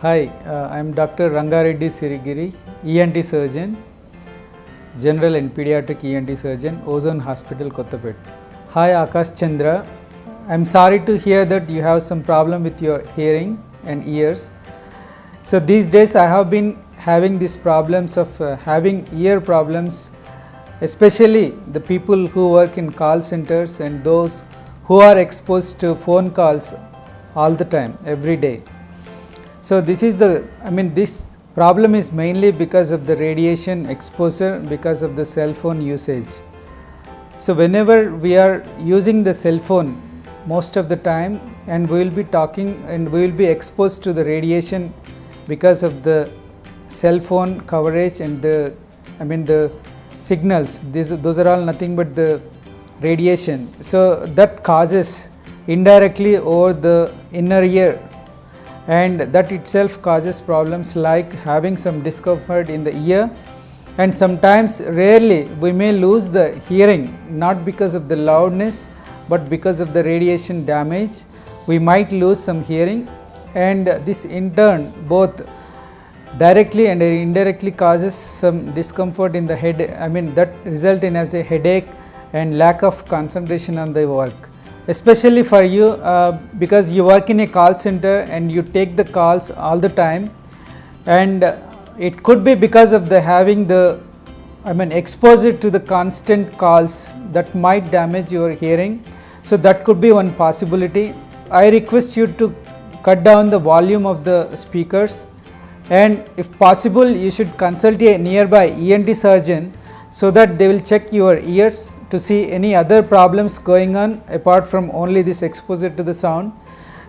Hi, I am Dr. Rangareddy Sirigiri, ENT surgeon, general and pediatric ENT surgeon, Ozone Hospital, Kottapet. Hi, Akash Chandra. I am sorry to hear that you have some problem with your hearing and ears. So these days I have been having these problems of having ear problems, especially the people who work in call centers and those who are exposed to phone calls all the time, every day. So this is this problem is mainly because of the radiation exposure, because of the cell phone usage. So whenever we are using the cell phone most of the time, and we will be talking and we will be exposed to the radiation because of the cell phone coverage and the signals, those are all nothing but the radiation. So that causes indirectly over the inner ear, and that itself causes problems like having some discomfort in the ear, and sometimes rarely we may lose the hearing, not because of the loudness but because of the radiation damage. We might lose some hearing, and this in turn both directly and indirectly causes some discomfort in the head. That result in as a headache and lack of concentration on the work, especially for you because you work in a call center and you take the calls all the time, and it could be because of the having the exposure to the constant calls that might damage your hearing. So that could be one possibility. I request you to cut down the volume of the speakers, and if possible you should consult a nearby ENT surgeon so that they will check your ears to see any other problems going on apart from only this exposure to the sound,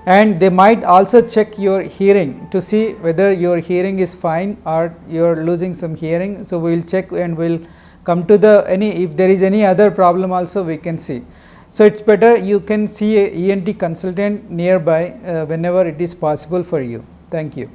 and they might also check your hearing to see whether your hearing is fine or you are losing some hearing. So we will check and we will come to the if there is any other problem also we can see. So it's better you can see a ENT consultant nearby whenever it is possible for you. Thank you.